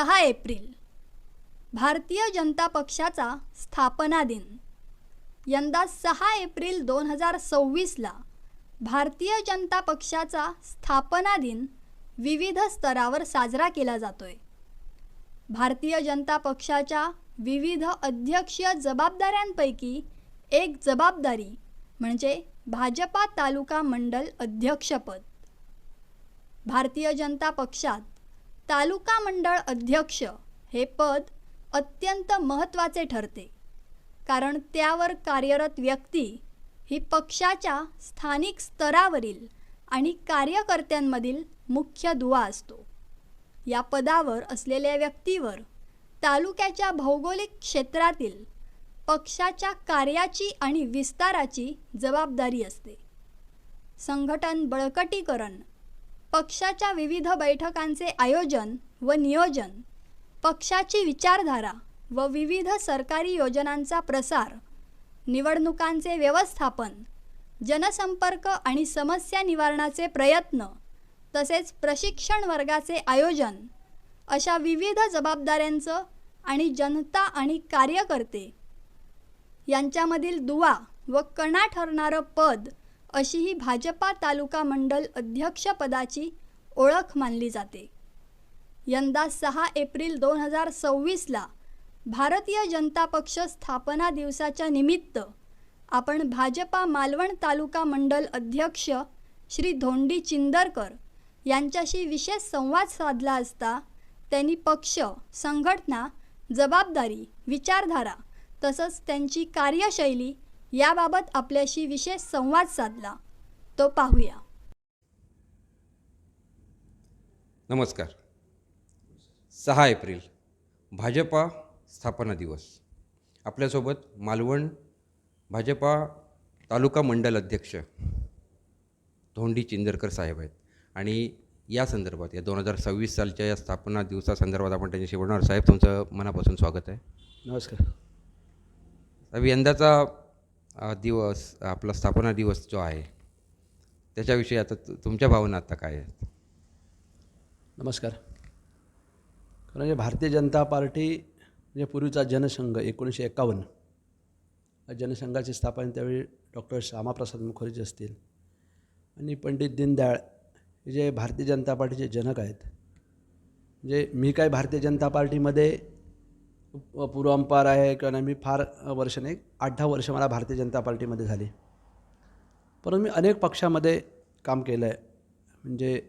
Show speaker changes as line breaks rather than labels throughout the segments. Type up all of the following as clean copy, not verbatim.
6 April Bharatiya Janata पक्षाचा स्थापना दिन। यंदा 6 एप्रिल 2026ला भारतीय जनता पक्षाचा स्थापना दिन विविध स्तरावर साजरा केला जातोय। भारतीय जनता पक्षाच्या विविध अध्यक्षीय जबाबदाऱ्यांपैकी एक जबाबदारी म्हणजे भाजपा तालुका मंडल अध्यक्षपद। भारतीय जनता पक्षात तालुका मंडळ अध्यक्ष हे पद अत्यंत महत्त्वाचे ठरते, कारण त्यावर कार्यरत व्यक्ती ही पक्षाच्या स्थानिक स्तरावरील आणि कार्यकर्त्यांमधील मुख्य दुवा असतो। या पदावर असलेल्या व्यक्तीवर तालुक्याच्या भौगोलिक क्षेत्रातील पक्षाच्या कार्याची आणि विस्ताराची जबाबदारी असते। संघटन बळकटीकरण, पक्षाच्या विविध बैठकांचे आयोजन व नियोजन, पक्षाची विचारधारा व विविध सरकारी योजनांचा प्रसार, निवडणुकांचे व्यवस्थापन, जनसंपर्क आणि समस्या निवारणाचे प्रयत्न, तसेच प्रशिक्षण वर्गाचे आयोजन अशा विविध जबाबदाऱ्यांचं आणि जनता आणि कार्यकर्ते यांच्यामधील दुवा व कणा ठरणारं पद अशी ही भाजपा तालुका मंडल अध्यक्षपदाची ओळख मानली जाते। यंदा 6 एप्रिल 2026ला भारतीय जनता पक्ष स्थापना दिवसाच्या निमित्त आपण भाजपा मालवण तालुका मंडल अध्यक्ष श्री धोंडी चिंदरकर यांच्याशी विशेष संवाद साधला असता त्यांनी पक्ष, संघटना, जबाबदारी, विचारधारा तसंच त्यांची कार्यशैली याबाबत आपल्याशी विशेष संवाद साधला। तो पाहूया।
नमस्कार। 6 एप्रिल भाजपा स्थापना दिवस। आपल्यासोबत मालवण भाजपा तालुका मंडल अध्यक्ष धोंडी चिंदरकर साहेब आहेत आणि या संदर्भात या 2026 सालच्या या स्थापना दिवसासंदर्भात आपण त्यांच्याशी बोलणार। साहेब, तुमचं मनापासून स्वागत आहे।
नमस्कार
साहेब, यंदाचा दिवस आपला स्थापना दिवस जो आहे त्याच्याविषयी आता तुमच्या भावना आता काय आहेत?
नमस्कार। कारण जे भारतीय जनता पार्टी म्हणजे पूर्वीचा जनसंघ 1951 जनसंघाची स्थापना त्यावेळी डॉक्टर श्यामाप्रसाद मुखर्जी असतील आणि पंडित दीनदयाळ हे जे भारतीय जनता पार्टीचे जनक आहेत। म्हणजे मी काय भारतीय जनता पार्टीमध्ये पूर्वांपार आहे किंवा मी फार वर्ष नाही, 8-10 वर्ष मला भारतीय जनता पार्टीमध्ये झाली, परंतु मी अनेक पक्षामध्ये काम केलं आहे। म्हणजे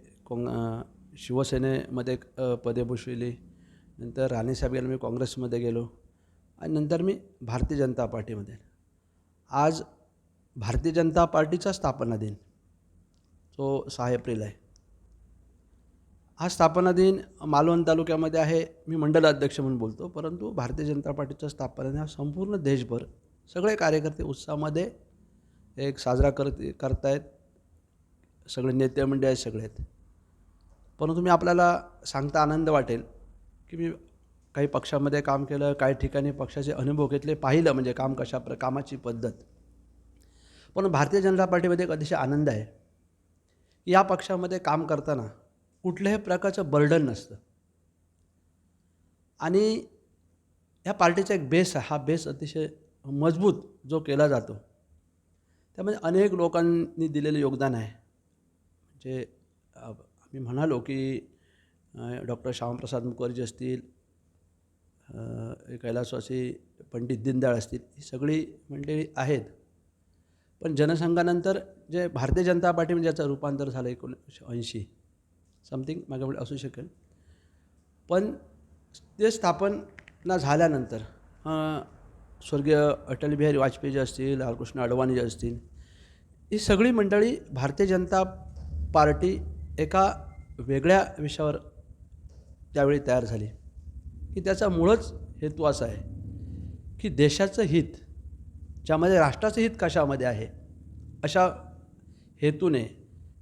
शिवसेनेमध्ये पदे भूषविली, नंतर राणेसाहेब यांना मी काँग्रेसमध्ये गेलो आणि नंतर मी भारतीय जनता पार्टीमध्ये। आज भारतीय जनता पार्टीचा स्थापना दिन जो 6 एप्रिल आहे। हा स्थापना दिन मालवण तालुक्यामध्ये आहे। मी मंडल अध्यक्ष म्हणून बोलतो, परंतु भारतीय जनता पार्टीचा स्थापना दिन हा संपूर्ण देशभर सगळे कार्यकर्ते उत्साहामध्ये एक साजरा करतायत। सगळे नेते मंडळी आहेत, सगळे आहेत। परंतु मी आपल्याला सांगता आनंद वाटेल की मी काही पक्षामध्ये काम केलं, काही ठिकाणी पक्षाचे अनुभव घेतले, पाहिलं म्हणजे कामाची पद्धत। पण भारतीय जनता पार्टीमध्ये एक अतिशय आनंद आहे की या पक्षामध्ये काम करताना कुठल्याही प्रकारचं बर्डन नसतं आणि ह्या पार्टीचा एक बेस आहे, हा बेस अतिशय मजबूत जो केला जातो त्यामध्ये अनेक लोकांनी दिलेलं योगदान आहे। म्हणजे आम्ही म्हणालो की डॉक्टर श्यामाप्रसाद मुखर्जी असतील, कैलासवासी पंडित दीनदयाळ असतील, ही सगळी मंडळी आहेत। पण जनसंघानंतर जे भारतीय जनता पार्टी म्हणजे याचं रूपांतर झालं 1980 समथिंग माझ्याकडे असू शकेल, पण ते स्थापना झाल्यानंतर स्वर्गीय अटल बिहारी वाजपेयी जे असतील, लालकृष्ण अडवाणी जे असतील, ही सगळी मंडळी भारतीय जनता पार्टी एका वेगळ्या विषयावर त्यावेळी तयार झाली की त्याचा मूळच हेतू असा आहे की देशाचं हित, ज्यामध्ये राष्ट्राचं हित कशामध्ये आहे अशा हेतूने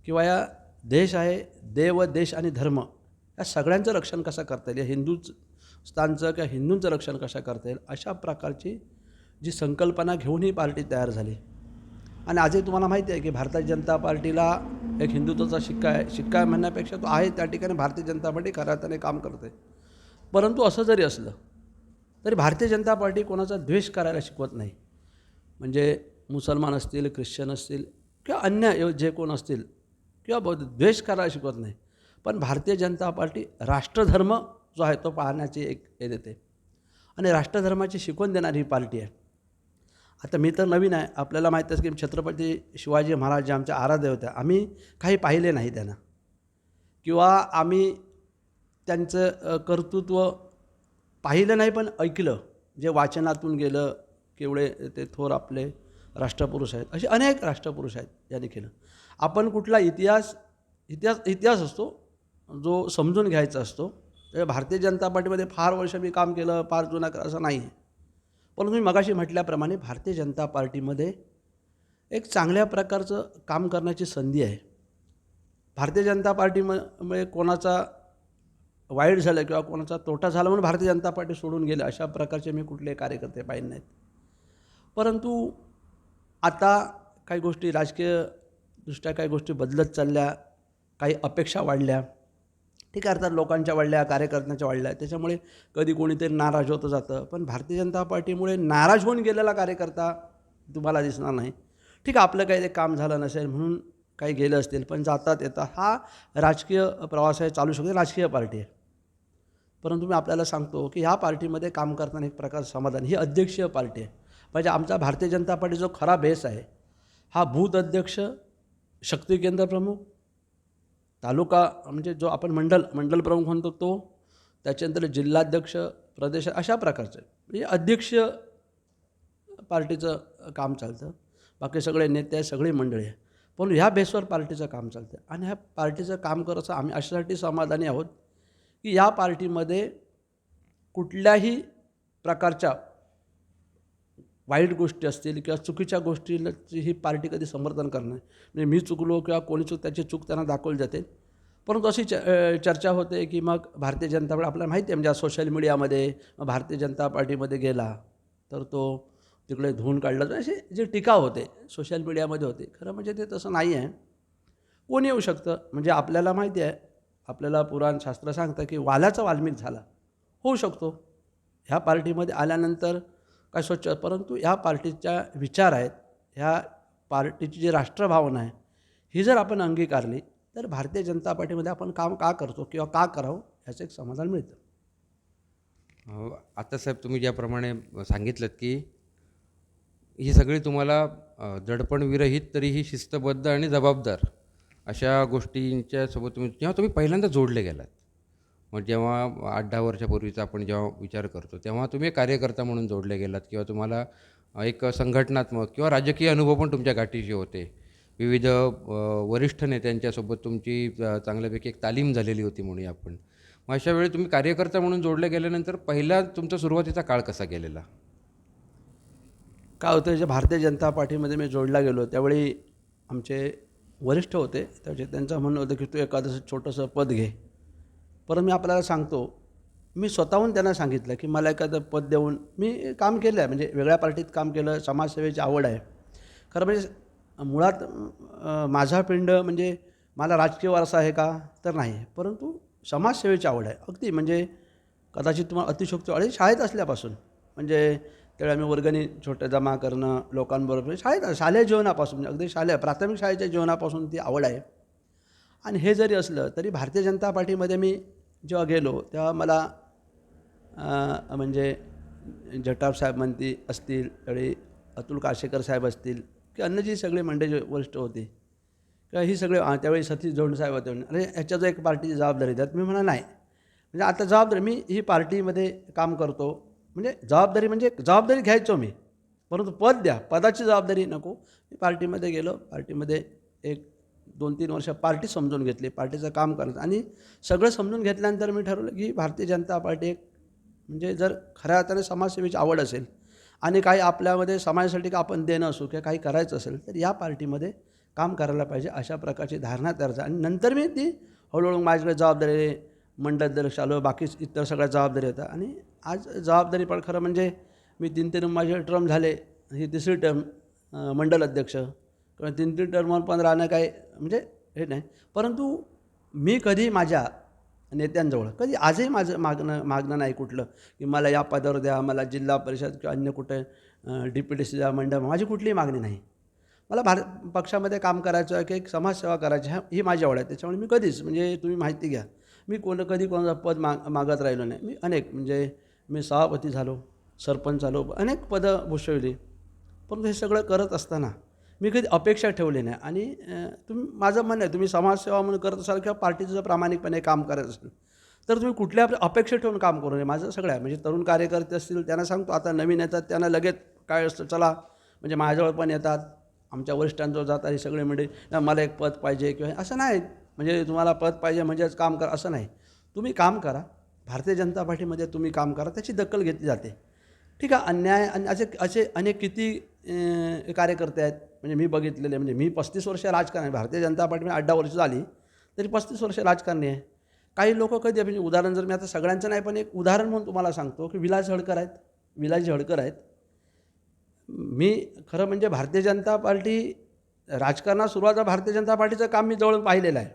किंवा या देश आहे, देव, देश आणि धर्म या सगळ्यांचं रक्षण कसं करता येईल, हिंदुस्थानचं किंवा हिंदूंचं रक्षण कसं करता येईल अशा प्रकारची जी संकल्पना घेऊन ही पार्टी तयार झाली। आणि आजही तुम्हाला माहिती आहे की भारतीय जनता पार्टीला एक हिंदुत्वाचा शिक्का आहे म्हणण्यापेक्षा तो आहे त्या ठिकाणी भारतीय जनता पार्टी खऱ्या अर्थाने काम करते। परंतु असं जरी असलं तरी भारतीय जनता पार्टी कोणाचा द्वेष करायला शिकवत नाही. म्हणजे मुसलमान असतील, ख्रिश्चन असतील किंवा अन्य जे कोण असतील किंवा द्वेष करायला शिकवत नाही. पण भारतीय जनता पार्टी राष्ट्रधर्म जो आहे तो पाहण्याची एक हे देते आणि राष्ट्रधर्माची शिकवण देणारी ही पार्टी आहे. आता मी तर नवीन आहे, आपल्याला माहीत आहे की छत्रपती शिवाजी महाराज जे आमच्या आराध्य होत्या, आम्ही काही पाहिले नाही त्यांना किंवा आम्ही त्यांचं कर्तृत्व पाहिलं नाही पण ऐकलं. जे वाचनातून गेलं, केवढे ते थोर आपले राष्ट्रपुरुष आहेत, असे अनेक राष्ट्रपुरुष आहेत यांनी केलं. आपण कुठला इतिहास असतो जो समजून घ्यायचा असतो. तर भारतीय जनता पार्टीमध्ये फार वर्ष मी काम केलं, फार जुना असं नाही आहे. पण मी मगाशी म्हटल्याप्रमाणे भारतीय जनता पार्टीमध्ये एक चांगल्या प्रकारचं काम करण्याची संधी आहे. भारतीय जनता पार्टीमुळे कोणाचा वाईट झालं किंवा कोणाचा तोटा झाला म्हणून भारतीय जनता पार्टी सोडून गेलं अशा प्रकारचे मी कुठले कार्यकर्ते पाहिले नाहीत. परंतु आता काही गोष्टी राजकीयदृष्ट्या काही गोष्टी बदलत चालल्या, काही अपेक्षा वाढल्या, ठीक आहे, अर्थात लोकांच्या वाढल्या, कार्यकर्त्यांच्या वाढल्या, त्याच्यामुळे कधी कोणीतरी नाराज होतं जातं. पण भारतीय जनता पार्टीमुळे नाराज होऊन गेलेला कार्यकर्ता तुम्हाला दिसणार नाही. ठीक आहे, आपलं काही ते काम झालं नसेल म्हणून काही गेलं असतील, पण जातात येतात हा राजकीय प्रवास आहे, चालू शकतो, राजकीय पार्टी आहे. परंतु मी आपल्याला सांगतो की ह्या पार्टीमध्ये काम करताना एक प्रकार समाधान, ही अध्यक्षीय पार्टी आहे. म्हणजे आमचा भारतीय जनता पार्टी जो खरा बेस आहे हा बूथ अध्यक्ष, शक्ती केंद्र प्रमुख, तालुका म्हणजे जो आपण मंडल प्रमुख म्हणतो तो, त्याच्यानंतर जिल्हाध्यक्ष, प्रदेश, अशा प्रकारचं म्हणजे अध्यक्षीय पार्टीचं काम चालतं. बाकी सगळे नेते, सगळी मंडळी आहे, पण ह्या बेसवर पार्टीचं काम चालतं. आणि ह्या पार्टीचं काम करायचं आम्ही अशासाठी समाधानी आहोत की या पार्टीमध्ये कुठल्याही प्रकारच्या वाईट गोष्टी असतील किंवा चुकीच्या गोष्टीची ही पार्टी कधी समर्थन करणार नाही. म्हणजे मी चुकलो किंवा कोणी त्याची चूक त्यांना दाखवली जाते. परंतु अशी चर्चा होते की मग भारतीय जनता पार्टी, आपल्याला माहिती आहे म्हणजे सोशल मीडियामध्ये भारतीय जनता पार्टीमध्ये गेला तर तो तिकडे धुवून काढला जातो, अशी जी टीका होते सोशल मीडियामध्ये होते. खरं म्हणजे ते तसं नाही आहे. कोणी येऊ शकतं. म्हणजे आपल्याला माहिती आहे, आपल्याला पुराणशास्त्र सांगतं की वाल्याचा वाल्मिक झाला, होऊ शकतो. ह्या पार्टीमध्ये आल्यानंतर काय स्वच्छ, परंतु ह्या पार्टीच्या विचार आहेत, ह्या पार्टीची जी राष्ट्रभावना आहे ही जर आपण अंगीकारली तर भारतीय जनता पार्टीमध्ये आपण काम का करतो किंवा का करावं ह्याचं एक समाधान मिळतं.
आता साहेब तुम्ही ज्याप्रमाणे सांगितलं की ही सगळी तुम्हाला दडपणविरहित तरीही शिस्तबद्ध आणि जबाबदार अशा गोष्टींच्या सोबत जेव्हा तुम्ही पहिल्यांदा जोडले गेलात, मग जेव्हा 8-10 वर्षापूर्वीचा आपण जेव्हा विचार करतो तेव्हा तुम्ही कार्यकर्ता म्हणून जोडले गेलात किंवा तुम्हाला एक संघटनात्मक किंवा राजकीय अनुभव पण तुमच्या गाठीशी होते. विविध वरिष्ठ नेत्यांच्यासोबत तुमची चांगल्यापैकी एक तालीम झालेली होती म्हणूया आपण. मग अशा वेळी तुम्ही कार्यकर्ता म्हणून जोडले गेल्यानंतर पहिला तुमचा सुरुवातीचा काळ कसा गेलेला?
काय होतं, जे भारतीय जनता पार्टीमध्ये मी जोडला गेलो त्यावेळी आमचे वरिष्ठ होते, त्यांचं म्हणणं होतं की तू एखादं छोटंसं पद घे. परंतु मी आपल्याला सांगतो, मी स्वतःहून त्यांना सांगितलं की मला एखादं पद देऊन, मी काम केलं आहे म्हणजे वेगळ्या पार्टीत काम केलं, समाजसेवेची आवड आहे. खरं म्हणजे मुळात माझा पिंड म्हणजे मला राजकीय वारसा आहे का तर नाही, परंतु समाजसेवेची आवड आहे. अगदी म्हणजे कदाचित तुम्हाला अतिशयोक्ती वाढेल, शाळेत असल्यापासून म्हणजे त्यावेळी आम्ही वर्गणी छोट्या जमा करणं, लोकांबरोबर शालेय जीवनापासून म्हणजे अगदी प्राथमिक शाळेच्या जीवनापासून ती आवड आहे. आणि हे जरी असलं तरी भारतीय जनता पार्टीमध्ये मी जेव्हा गेलो तेव्हा मला म्हणजे जटाव साहेब मंत्री असतील, त्यावेळी अतुल काशेकर साहेब असतील की अन्य जी सगळे मंडळी वरिष्ठ होते किंवा ही सगळे, त्यावेळी सतीश जोड साहेब होते. अरे ह्याच्यात एक पार्टीची जबाबदारी द्यात. मी म्हणा नाही, म्हणजे आता जबाबदारी मी ही पार्टीमध्ये काम करतो म्हणजे जबाबदारी घ्यायचो मी, परंतु पद द्या, पदाची जबाबदारी नको. मी पार्टीमध्ये गेलो, पार्टीमध्ये 1-2-3 वर्ष पार्टी समजून घेतली, पार्टीचं काम करायचं. आणि सगळं समजून घेतल्यानंतर मी ठरवलं की भारतीय जनता पार्टी एक म्हणजे जर खऱ्या अर्थाने समाजसेवेची आवड असेल आणि काही आपल्यामध्ये समाजासाठी आपण देणं असो किंवा काही करायचं असेल तर या पार्टीमध्ये काम करायला पाहिजे, अशा प्रकारची धारणा तयार झाली. आणि नंतर मी ती हळूहळू माझ्याकडे जबाबदारी, मंडळ अध्यक्ष आलो, बाकी इतर सगळ्या जबाबदारी होत्या. आणि आज जबाबदारी पण खरं म्हणजे मी 3 माझे टर्म झाले, ही 3री टर्म मंडळ अध्यक्ष किंवा 3 टर्मवर पण राहणं काय म्हणजे हे नाही. परंतु मी कधी माझ्या नेत्यांजवळ. कधी आजही माझं मागणं नाही कुठलं की मला या पदावर द्या, मला जिल्हा परिषद किंवा अन्य कुठे DPTC द्या, मंडळ, माझी कुठलीही मागणी नाही. मला पक्षामध्ये काम करायचं आहे की एक समाजसेवा करायची ही माझी आवड आहे. त्याच्यामुळे मी कधीच म्हणजे तुम्ही माहिती घ्या, मी कधी कोणाचं पद मागत राहिलो नाही. मी अनेक म्हणजे मी सभापती झालो, सरपंच झालो, अनेक पदं भूषवली. परंतु हे सगळं करत असताना मी कधी अपेक्षा ठेवली नाही. आणि तुम्ही माझं म्हणणं आहे, तुम्ही समाजसेवा म्हणून करत असाल किंवा पार्टीचं जर प्रामाणिकपणे काम करत असेल तर तुम्ही कुठल्या अपेक्षा ठेवून काम करू नये. माझं सगळं आहे. म्हणजे तरुण कार्यकर्ते असतील त्यांना सांगतो, आता नवीन येतात त्यांना लगेच काय असतं, चला म्हणजे माझ्याजवळ पण येतात, आमच्या वरिष्ठांजवळ जातात, हे सगळे म्हणजे मला एक पद पाहिजे किंवा असं नाही. म्हणजे तुम्हाला पद पाहिजे म्हणजेच काम करा असं नाही. तुम्ही काम करा, भारतीय जनता पार्टीमध्ये तुम्ही काम करा, त्याची दखल घेतली जाते. ठीक आहे. अन्याय आणि असे अनेक किती कार्यकर्ते आहेत म्हणजे मी बघितलेले. म्हणजे मी 35 वर्ष राजकारण आहे, भारतीय जनता पार्टीमध्ये 8-10 वर्ष झाली तरी 35 वर्ष राजकारणी आहे. काही लोक कधी म्हणजे उदाहरण जर मी आता सगळ्यांचं नाही पण एक उदाहरण म्हणून तुम्हाला सांगतो की विलास हडकर आहेत. मी खरं म्हणजे भारतीय जनता पार्टी राजकारणात सुरुवात भारतीय जनता पार्टीचं काम मी जवळून पाहिलेलं आहे.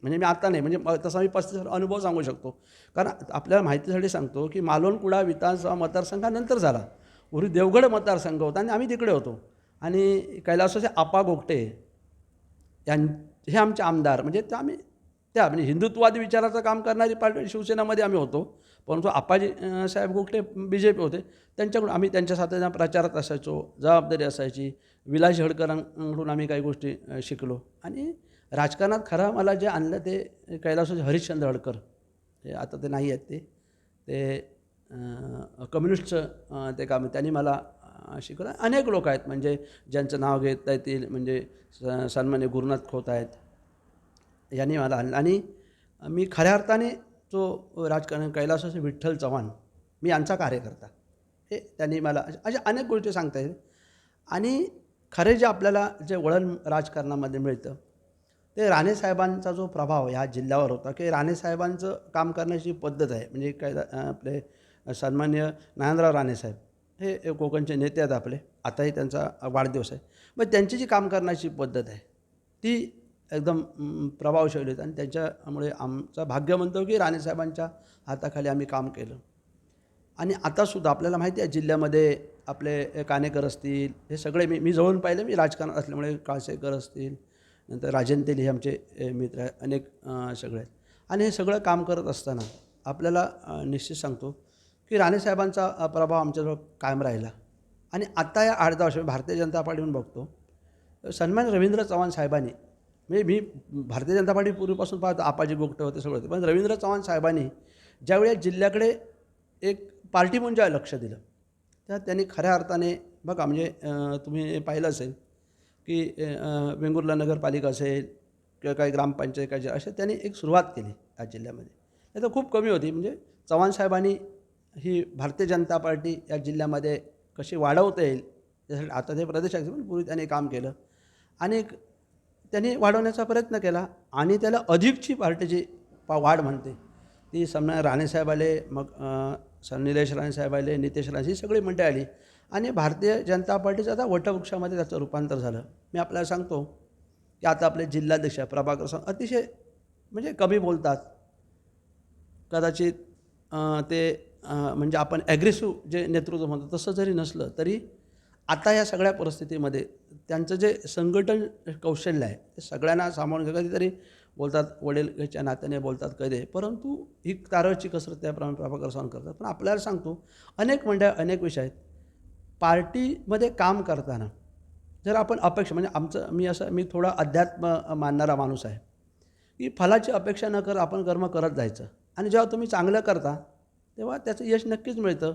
म्हणजे मी आता नाही, म्हणजे तसा मी 35 अनुभव सांगू शकतो. कारण आपल्याला माहितीसाठी सांगतो की मालवण-कुडाळ विधानसभा मतदारसंघानंतर झाला. पूर्वी देवगड मतदारसंघ होता आणि आम्ही तिकडे होतो. आणि कैलासवासी आपा गोगटे हे आमचे आमदार, म्हणजे म्हणजे हिंदुत्ववादी विचाराचं काम करणारी पार्टी शिवसेनेमध्ये आम्ही होतो. परंतु आप्पाजी साहेब गोगटे BJP होते. त्यांच्याकडून आम्ही त्यांच्या साथीने प्रचारात असायचो, जबाबदारी असायची. विलास हडकरांकडून आम्ही काही गोष्टी शिकलो. आणि राजकारणात खरं मला जे आणलं ते कैलासवासी हरिश्चंद्र हडकर, हे आता ते नाही आहेत, ते कम्युनिस्टचं ते काम त्यांनी मला शिकवलं. अनेक लोक आहेत म्हणजे ज्यांचं नाव घेता येतील, म्हणजे सन्माननीय गुरुनाथ खोत आहेत, यांनी मला आणलं. आणि मी खऱ्या अर्थाने जो राजकारण कैलासवासी विठ्ठल चव्हाण, मी यांचा कार्यकर्ता, हे त्यांनी मला अशा अनेक गोष्टी सांगता येईल. आणि खरे जे आपल्याला जे वळण राजकारणामध्ये मिळतं ते राणेसाहेबांचा जो प्रभाव ह्या जिल्ह्यावर होता की राणेसाहेबांचं काम करण्याची पद्धत आहे. म्हणजे आपले सन्माननीय नारायणराव राणेसाहेब हे कोकणचे नेते आहेत आपले, आताही त्यांचा वाढदिवस आहे. मग त्यांची जी काम करण्याची पद्धत आहे ती एकदम प्रभावशाली होती. आणि त्याच्यामुळे आमचं भाग्य म्हणतो की राणेसाहेबांच्या हाताखाली आम्ही काम केलं. आणि आतासुद्धा आपल्याला माहिती आहे जिल्ह्यामध्ये आपले कानेकर असतील, हे सगळे मी जवळून पाहिले, मी राजकारणात असल्यामुळे काळसेकर असतील, नंतर राजन तेली हे आमचे मित्र आहेत, अनेक सगळे आहेत. आणि हे सगळं काम करत असताना आपल्याला निश्चित सांगतो की राणेसाहेबांचा प्रभाव आमच्याजवळ कायम राहिला. आणि आत्ता या 8-10 वर्ष भारतीय जनता पार्टीहून बघतो, सन्मान रवींद्र चव्हाण साहेबांनी, म्हणजे मी भारतीय जनता पार्टी पूर्वीपासून पाहतो, आपाजी गोगटे होते सगळं होते, पण रवींद्र चव्हाण साहेबांनी ज्यावेळी जिल्ह्याकडे एक पार्टी म्हणून ज्या लक्ष दिलं त्या त्यांनी खऱ्या अर्थाने बघा, म्हणजे तुम्ही पाहिलं असेल की वेंगुर्ला नगरपालिका असेल किंवा काही ग्रामपंचायत असे त्यांनी एक सुरुवात केली या जिल्ह्यामध्ये. नाही तर खूप कमी होती. म्हणजे चव्हाण साहेबांनी ही भारतीय जनता पार्टी या जिल्ह्यामध्ये कशी वाढवता येईल त्यासाठी आता ते प्रदेशाध्यक्ष पण पूर्वी त्यांनी काम केलं आणि त्यांनी वाढवण्याचा प्रयत्न केला. आणि त्याला अधिकची पार्टीची वाढ म्हणते ती समजा राणेसाहेब आले, मग निलेश राणेसाहेब आले, नितेश राणे, ही सगळी मंडळी आली. आणि भारतीय जनता पार्टीचं आता वटवृक्षामध्ये त्याचं रूपांतर झालं. मी आपल्याला सांगतो की आता आपले जिल्हाध्यक्ष प्रभाकर सावंत अतिशय म्हणजे कमी बोलतात, कदाचित ते म्हणजे आपण ॲग्रेसिव्ह जे नेतृत्व म्हणतो तसं जरी नसलं तरी आता या सगळ्या परिस्थितीमध्ये त्यांचं जे संघटन कौशल्य आहे ते सगळ्यांना सामावून घ्या. कधीतरी बोलतात वडीलच्या नात्याने बोलतात कधी, परंतु ही तारळची कसरत त्याप्रमाणे प्रभाकर सावंत करतात. पण आपल्याला सांगतो अनेक मंडळ अनेक विषय आहेत. पार्टीमध्ये काम करताना जर आपण अपेक्षा म्हणजे मी थोडा अध्यात्म मानणारा माणूस आहे की फलाची अपेक्षा न कर आपण कर्म करत जायचं. आणि जेव्हा तुम्ही चांगलं करता तेव्हा त्याचं यश नक्कीच मिळतं.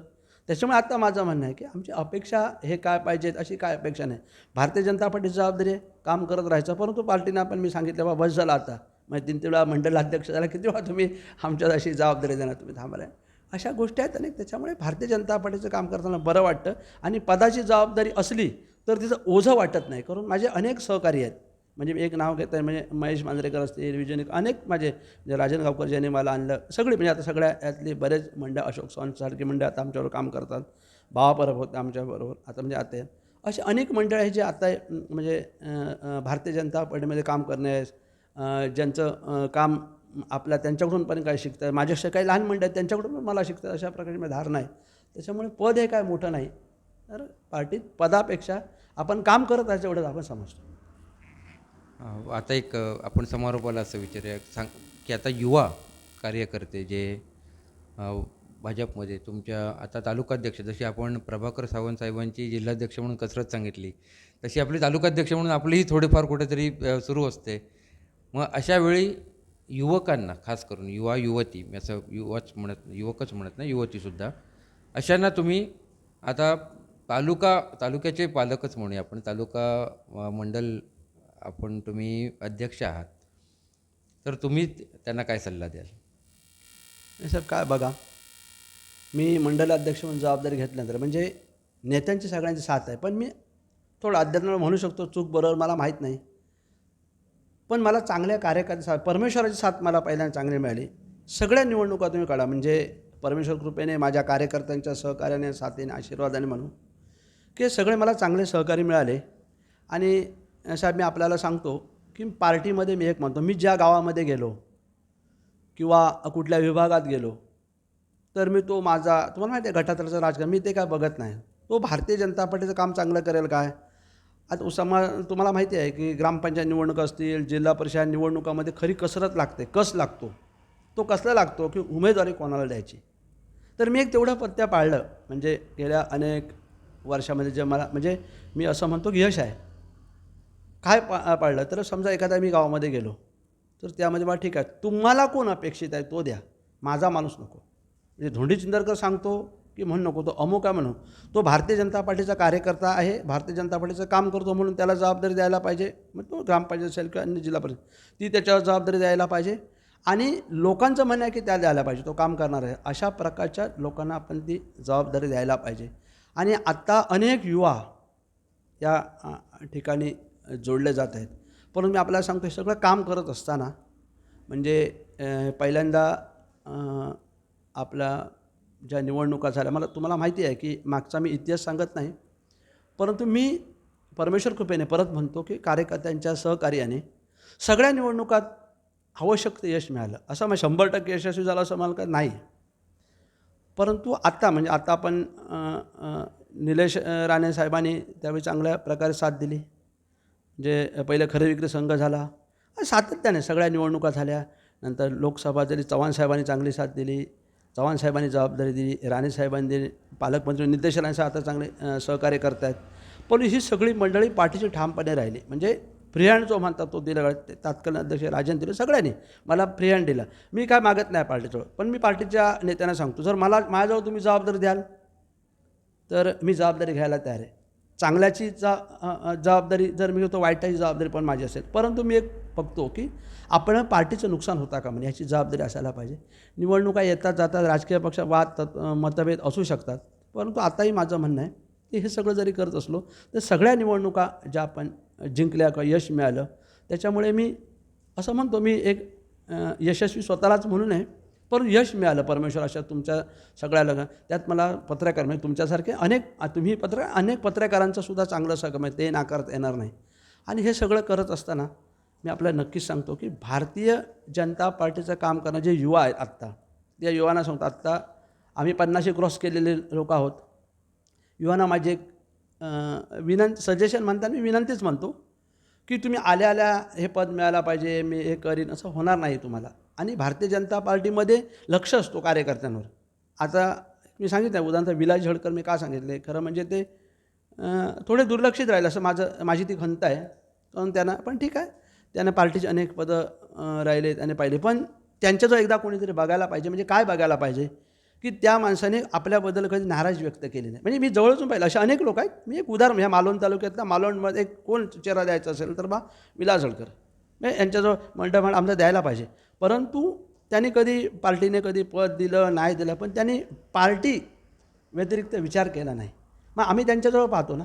त्याच्यामुळे आता माझं म्हणणं आहे की आमची अपेक्षा हे काय पाहिजेत अशी काय अपेक्षा नाही. भारतीय जनता पार्टीची जबाबदारी आहे काम करत राहायचं. परंतु पार्टीनं आपण मी सांगितलं बाबा बस झाला आता, मग 3 वेळा मंडलाध्यक्ष झाला, किती वेळा तुम्ही आमच्यात अशी जबाबदारी देणार, तुम्ही थांबायला. अशा गोष्टी आहेत अनेक. त्याच्यामुळे भारतीय जनता पार्टीचं काम करताना बरं वाटतं. आणि पदाची जबाबदारी असली तर तिचं ओझं वाटत नाही. कारण माझे अनेक सहकारी आहेत. म्हणजे एक नाव घेत आहे म्हणजे महेश मांजरेकर असतील, विजयनिक, अनेक माझे म्हणजे राजन गावकर ज्यांनी मला आणलं, सगळी म्हणजे आता सगळ्या यातली बरेच मंडळ, अशोक सावंतसारखी मंडळ आता आमच्यावर काम करतात. बाबा परब होते आमच्याबरोबर, आता म्हणजे आता असे अनेक मंडळ आहे जे आता म्हणजे भारतीय जनता पार्टीमध्ये काम करणे ज्यांचं काम आपल्या त्यांच्याकडून पण काय शिकतं, माझ्यापेक्षा काही लहान मंडळी आहेत त्यांच्याकडून पण मला शिकतं, अशा प्रकारची माझी धारणा आहे. त्याच्यामुळे पद हे काय मोठं नाही, तर पार्टीत पदापेक्षा आपण काम करत आहे एवढंच आपण समजतो.
आता एक आपण समारोपाला असं विचारूया की आता युवा कार्यकर्ते जे भाजपमध्ये तुमच्या आता तालुकाध्यक्ष, जशी आपण प्रभाकर सावंत साहेबांची जिल्हाध्यक्ष म्हणून कसरत सांगितली, तशी आपली तालुकाध्यक्ष म्हणून आपलीही थोडेफार कुठेतरी सुरू असते. मग अशा वेळी युवकांना, खास करून युवा युवती, मी असं युवकच म्हणत नाही, युवतीसुद्धा, अशांना तुम्ही आता तालुक्याचे पालकच म्हणूया आपण, तालुका मंडल आपण तुम्ही अध्यक्ष आहात, तर तुम्ही त्यांना काय सल्ला द्याल?
नाही सर, काय बघा, मी मंडलाध्यक्ष म्हणून जबाबदारी घेतल्यानंतर म्हणजे नेत्यांची सगळ्यांची साथ आहे, पण मी थोडं अध्यात्माला म्हणू शकतो, चूक बरोबर मला माहीत नाही, पण मला चांगल्या कार्यकर्त्याची साथ, परमेश्वराची साथ मला पहिल्यांदा चांगली मिळाली. सगळ्या निवडणुका तुम्ही काढा, म्हणजे परमेश्वर कृपेने, माझ्या कार्यकर्त्यांच्या सहकार्याने, साथीने, आशीर्वादाने म्हणू की सगळे मला चांगले सहकारी मिळाले. आणि साहेब, मी आपल्याला सांगतो की पार्टीमध्ये मी एक म्हणतो, मी ज्या गावामध्ये गेलो किंवा कुठल्या विभागात गेलो तर मी तो माझा, तुम्हाला माहिती आहे गटातलं राजकारण, मी ते काय बघत नाही, तो भारतीय जनता पार्टीचं काम चांगलं करेल काय. आता तुम्हाला माहिती आहे की ग्रामपंचायत निवडणूक असतील, जिल्हा परिषद निवडणुकामध्ये खरी कसरत लागते, कस लागतो, तो कसला लागतो की उमेदवारी कोणाला द्यायची. तर मी एक तेवढं पत्त्या पाळलं, म्हणजे गेल्या अनेक वर्षामध्ये जे मला, म्हणजे मी असं म्हणतो की यश आहे. काय पाळलं तर समजा एखादा मी गावामध्ये गेलो तर त्यामध्ये मला ठीक आहे, तुम्हाला कोण अपेक्षित आहे तो द्या, माझा माणूस नको. म्हणजे धोंडी चिंदरकर सांगतो की म्हणू नको, तो अमुक आहे म्हणून, तो भारतीय जनता पार्टीचा कार्यकर्ता आहे, भारतीय जनता पार्टीचं काम करतो म्हणून त्याला जबाबदारी द्यायला पाहिजे. मग तो ग्रामपंचायत असेल किंवा अन्य जिल्हा परिषद, ती त्याच्यावर जबाबदारी द्यायला पाहिजे. आणि लोकांचं म्हणणं आहे की त्या द्यायला पाहिजे, तो काम करणार आहे, अशा प्रकारच्या लोकांना आपण ती जबाबदारी द्यायला पाहिजे. आणि आत्ता अनेक युवा या ठिकाणी जोडले जात आहेत. परंतु मी आपल्याला सांगतो, हे सगळं काम करत असताना म्हणजे पहिल्यांदा आपल्या ज्या निवडणुका झाल्या, तुम्हाला माहिती आहे की मागचा मी इतिहास सांगत नाही, परंतु मी परमेश्वर कृपेने परत म्हणतो की कार्यकर्त्यांच्या सहकार्याने सगळ्या निवडणुकात आवश्यक ते यश मिळालं. असं मग 100% यशस्वी झालं असं मला काय नाही, परंतु आता आपण निलेश राणे साहेबांनी त्यावेळी चांगल्या प्रकारे साथ दिली. जे पहिले खरे विक्री संघ झाला, सातत्याने सगळ्या निवडणुका झाल्या. नंतर लोकसभा झाली, चव्हाण साहेबांनी चांगली साथ दिली, चव्हाण साहेबांनी जबाबदारी दिली, राणे साहेबांनी दिली, पालकमंत्री नितेश राणे साहेब आता चांगले सहकार्य करत आहेत. पण ही सगळी मंडळी पाठीची ठामपणे राहिली. म्हणजे फ्री हँड जो म्हणतात तो दिला, तात्कालीन अध्यक्ष राजन दिले, सगळ्यांनी मला फ्री हँड दिला. मी काय मागत नाही पार्टीजवळ, पण मी पार्टीच्या नेत्यांना सांगतो, जर माझ्याजवळ तुम्ही जबाबदारी द्याल तर मी जबाबदारी घ्यायला तयार आहे. चांगल्याची जबाबदारी जर मी घेतो, वाईटाची जबाबदारी पण माझी असेल, परंतु मी एक बघतो की आपण पार्टीचं नुकसान होता का म्हणजे ह्याची जबाबदारी असायला पाहिजे. निवडणुका येतात जातात, राजकीय पक्ष वाद मतभेद असू शकतात, परंतु आताही माझं म्हणणं आहे की हे सगळं जरी करत असलो तर सगळ्या निवडणुका ज्या आपण जिंकल्या किंवा यश मिळालं, त्याच्यामुळे मी असं म्हणतो, मी एक यशस्वी स्वतःलाच म्हणू नये, पण यश मिळालं परमेश्वर अशा तुमच्या सगळ्या त्यात मला पत्रकार म्हणजे तुमच्यासारखे अनेक पत्रकारांचं सुद्धा चांगलं सहकार्य, ते नाकारता येणार नाही. आणि हे सगळं करत असताना मी आपल्याला नक्कीच सांगतो की भारतीय जनता पार्टीचं काम करणं जे युवा आहेत आत्ता, त्या युवांना सांगतो, आत्ता आम्ही 50 क्रॉस केलेले लोक आहोत. युवांना माझे एक सजेशन म्हणताना मी विनंतीच म्हणतो की तुम्ही आल्या हे पद मिळायला पाहिजे, मी हे करीन, असं होणार नाही तुम्हाला. आणि भारतीय जनता पार्टीमध्ये लक्ष असतो कार्यकर्त्यांवर. आता मी सांगितलं उदाहरणार्थ विलास झळकर मी का सांगितले, खरं म्हणजे ते थोडे दुर्लक्षित राहील असं माझी ती खंत आहे. कारण त्यांना पण ठीक आहे, त्यांना पार्टीचे अनेक पदं राहिले, त्याने पाहिले, पण त्यांच्याजवळ एकदा कोणीतरी बघायला पाहिजे. म्हणजे काय बघायला पाहिजे की त्या माणसाने आपल्याबद्दल कधी नाराज व्यक्त केली नाही. म्हणजे मी जवळचून पाहिलं असे अनेक लोक आहेत. मी एक उदाहरण, ह्या मालवण तालुक्यातला मालवणमध्ये एक कोण चेहरा द्यायचा असेल तर विलास झळकर, म्हणजे यांच्याजवळ मंडळ आमचा द्यायला पाहिजे. परंतु त्यांनी पार्टीने कधी पद दिलं नाही दिलं, पण त्यांनी पार्टी व्यतिरिक्त विचार केला नाही. मग आम्ही त्यांच्याजवळ पाहतो ना,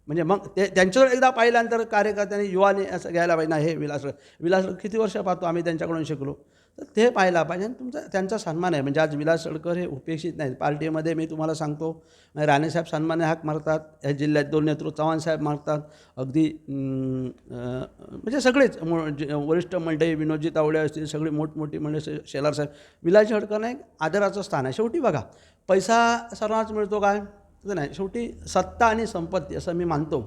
म्हणजे मग त्यांच्याजवळ एकदा पाहिल्यानंतर कार्यकर्त्यांनी युवाने असं घ्यायला पाहिजे ना, हे विलास किती वर्ष पाहतो आम्ही त्यांच्याकडून शिकलो. तर ते पाहायला पाहिजे आणि तुमचा त्यांचा सन्मान आहे. म्हणजे आज विलास सडकर हे उपेक्षित नाहीत. पार्टीमध्ये मी तुम्हाला सांगतो, राणेसाहेब सन्माने हाक मारतात, या जिल्ह्यात 2 नेतृत्व चव्हाणसाहेब मारतात, अगदी म्हणजे सगळेच वरिष्ठ मंडळी, विनोदजी तावडे असतील, सगळी मोठमोठी मंडळी, शेलार साहेब, विलास सडकर एक आदराचं स्थान आहे. शेवटी बघा, पैसा सर्वांनाच मिळतो काय तर नाही, शेवटी सत्ता आणि संपत्ती असं मी मानतो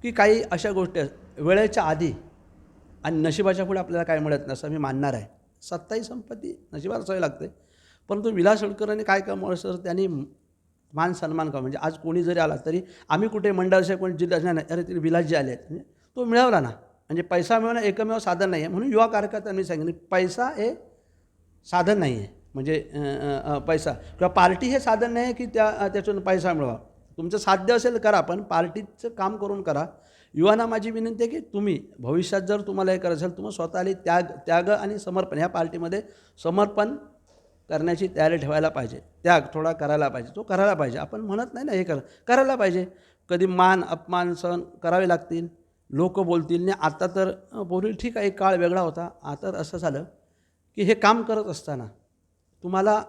की काही अशा गोष्टी वेळेच्या आधी आणि नशिबाच्या पुढे आपल्याला काय मिळत नाही असं मी मानणार आहे. सत्ता ही संपत्ती नशिबात असावी लागते. परंतु विलास सडकरांनी काय कामं सर त्यांनी मान सन्मान का म्हणजे आज कोणी जरी आला तरी आम्ही कुठे मंडळाचे कोणी जिल्हा नाही, अरे ते विलासजी आले आहेत म्हणजे तो मिळवला ना. म्हणजे पैसा मिळवणं एकमेव साधन नाही आहे. म्हणून युवा कार्यकर्त्यांनी सांगितलं पैसा हे साधन नाही आहे. म्हणजे पैसा किंवा पार्टी हे साधन नाही आहे की त्यातून पैसा मिळवा. तुमचं साध्य असेल करा, पण पार्टीचं काम करून करा. युवांना माझी विनंती आहे की तुम्ही भविष्यात जर तुम्हाला हे करायचं असेल, तुम्हाला स्वतःला त्याग आणि समर्पण, ह्या पार्टीमध्ये समर्पण करण्याची तयारी ठेवायला पाहिजे. त्याग थोडा करायला पाहिजे, तो करायला पाहिजे. आपण म्हणत नाही ना हे करायला पाहिजे. कधी मान अपमान सहन करावे लागतील, लोक बोलतील. नाही आता तर बोलतील, ठीक आहे, एक काळ वेगळा होता. आता असं झालं की हे काम करत असताना तुम्हाला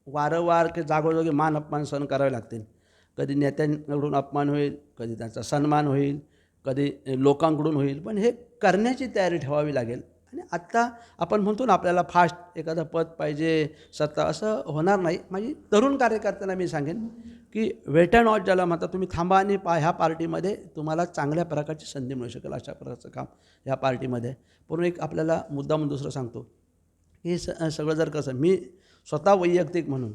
वारंवार की जागोजागी मान अपमान सहन करावे लागतील. कधी नेत्यांकडून अपमान होईल, कधी त्यांचा सन्मान होईल, कधी लोकांकडून होईल, पण हे करण्याची तयारी ठेवावी लागेल. आणि आत्ता आपण म्हणतो ना आपल्याला फास्ट एखादं पद पाहिजे, सत्ता, असं होणार नाही. माझी तरुण कार्यकर्त्यांना मी सांगेन की वेट अँड वॉच ज्याला म्हणतात, तुम्ही थांबा आणि ह्या पार्टीमध्ये तुम्हाला चांगल्या प्रकारची संधी मिळू शकेल. अशा प्रकारचं काम ह्या पार्टीमध्ये. पण एक आपल्याला मुद्दाम दुसरं सांगतो, हे सगळं जर कसं मी स्वतः वैयक्तिक म्हणून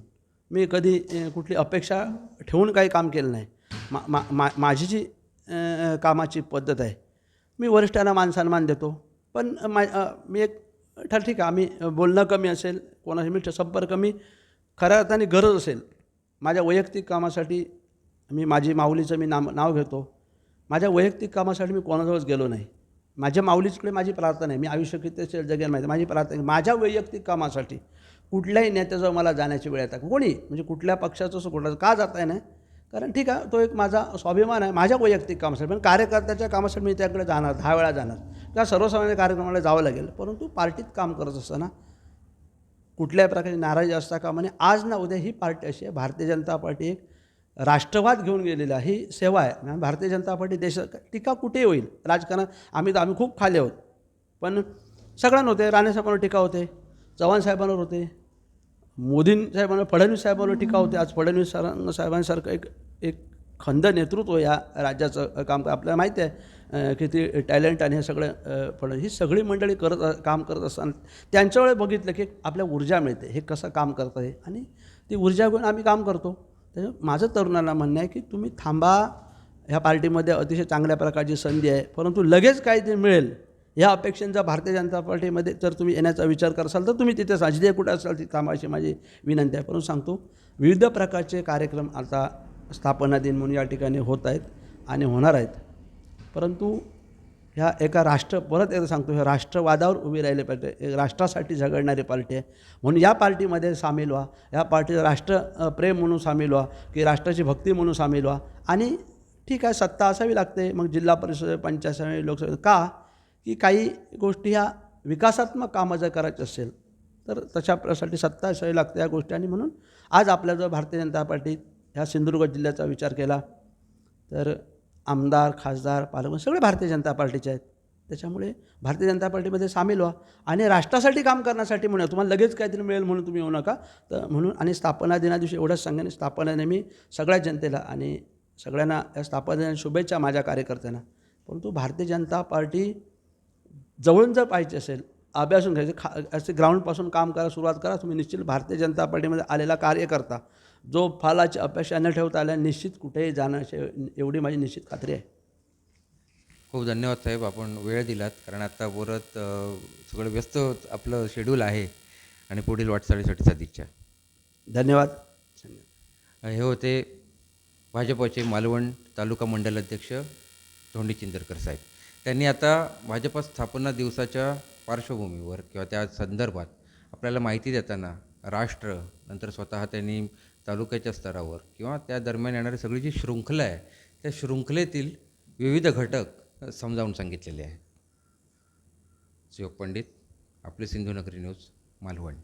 मी कधी कुठली अपेक्षा ठेवून काही काम केलं नाही. माझी जी कामाची पद्धत आहे, मी वरिष्ठांना मान सन्मान देतो. पण मी एक ठीक आहे, आम्ही बोलणं कमी असेल, कोणाशी मी संपर्क मी खऱ्या अर्थाने गरज असेल माझ्या वैयक्तिक कामासाठी, मी माझी माऊलीचं मी नाव घेतो. माझ्या वैयक्तिक कामासाठी मी कोणाजवळच गेलो नाही. माझ्या माऊलीकडे माझी प्रार्थना आहे. मी आयुष्य किती असेल जगेल माहिती, माझी प्रार्थना आहे माझ्या वैयक्तिक कामासाठी कुठल्याही नेत्याजवळ मला जाण्याची वेळ येतात. कोणी म्हणजे कुठल्या पक्षाचं असं कुठलं का जात आहे नाही, कारण ठीक आहे, तो एक माझा स्वाभिमान आहे माझ्या वैयक्तिक कामासाठी. पण कार्यकर्त्याच्या कामासाठी मी त्याकडे जाणार, 10 वेळा जाणार किंवा सर्वसामान्य कार्यक्रमाला जावं लागेल. परंतु पार्टीत काम करत असताना कुठल्याही प्रकारची नाराजी असता कामा नये. आज ना उद्या ही पार्टी अशी आहे, भारतीय जनता पार्टी एक राष्ट्रवाद घेऊन गेलेला ही सेवा आहे. भारतीय जनता पार्टी देशात टीका कुठेही होईल, राजकारण आम्ही खूप खाली आहोत, पण सगळ्यांना होते. राणेसाहेबांवर टीका होते, चव्हाण साहेबांवर होते, मोदी साहेबांवर, फडणवीस साहेबांवर टीका होते. आज फडणवीस साहेबांसारखं एक खंद नेतृत्व या राज्याचं काम आपल्याला माहिती आहे किती टॅलेंट आणि हे सगळं फडणवीस ही सगळी मंडळी काम करत असताना त्यांच्यावेळी बघितलं की आपल्या ऊर्जा मिळते, हे कसं काम करतं आहे, आणि ती ऊर्जा घेऊन आम्ही काम करतो. त्याच्यामुळे माझं तरुणांना म्हणणं आहे की तुम्ही थांबा. ह्या पार्टीमध्ये अतिशय चांगल्या प्रकारची संधी आहे, परंतु लगेच काय ते मिळेल ह्या अपेक्षांचा भारतीय जनता पार्टीमध्ये जर तुम्ही येण्याचा विचार करसाल तर तुम्ही तिथे साजरी कुठे असाल ती थांबायची माझी विनंती आहे. परंतु सांगतो, विविध प्रकारचे कार्यक्रम आता स्थापना दिन म्हणून या ठिकाणी होत आहेत आणि होणार आहेत. परंतु ह्या एका परत एकदा सांगतो, ह्या राष्ट्रवादावर उभी राहिले पाहिजे. एक राष्ट्रासाठी झगडणारी पार्टी आहे, म्हणून या पार्टीमध्ये सामील व्हा. या पार्टीचं राष्ट्रप्रेम म्हणून सामील व्हा, की राष्ट्राची भक्ती म्हणून सामील व्हा. आणि ठीक आहे, सत्ता असावी लागते, मग जिल्हा परिषद, पंचायत समिती, लोकसभा, का की काही गोष्टी ह्या विकासात्मक कामं जर करायची असेल तर तशासाठी सत्ता असावी लागते या गोष्टी. आणि म्हणून आज आपल्याजवळ भारतीय जनता पार्टी ह्या सिंधुदुर्ग जिल्ह्याचा विचार केला तर आमदार, खासदार, पालकमंत्री सगळे भारतीय जनता पार्टीचे आहेत. त्याच्यामुळे भारतीय जनता पार्टीमध्ये सामील व्हा आणि राष्ट्रासाठी काम करण्यासाठी म्हणून तुम्हाला लगेच काहीतरी मिळेल म्हणून तुम्ही येऊ नका. तर म्हणून आणि स्थापना दिनादिवशी एवढंच सांगेन, स्थापना दिनी मी सगळ्या जनतेला आणि सगळ्यांना या स्थापना दिनाच्या शुभेच्छा माझ्या कार्यकर्त्यांना. परंतु भारतीय जनता पार्टी जवळून जर पाहिजे असेल, अभ्यासून घ्यायचे, असे ग्राउंडपासून काम करायला सुरुवात करा. तुम्ही निश्चित भारतीय जनता पार्टीमध्ये आलेला कार्यकर्ता जो फलाची अपेक्षा न ठेवता आल्या निश्चित कुठेही जाण्याची एवढी माझी निश्चित खात्री आहे.
खूप धन्यवाद साहेब, आपण वेळ दिलात, कारण आता परत सगळं व्यस्त आपलं शेड्यूल आहे आणि पुढील वाटचालीसाठी सदिच्छा.
धन्यवाद.
हे होते भाजपचे मालवण तालुका मंडल अध्यक्ष धोंडी चिंदरकर साहेब. त्यांनी आता भाजपा स्थापना दिवसाच्या पार्श्वभूमीवर किंवा त्या संदर्भात आपल्याला माहिती देताना राष्ट्र, नंतर स्वतः त्यांनी तालुक्याच्या स्तरावर किंवा त्या दरम्यान येणारी सगळी जी शृंखला आहे त्या शृंखलेतील विविध घटक समजावून सांगितलेले आहेत. शिवक पंडित, आपले सिंधुनगरी न्यूज. मालवण.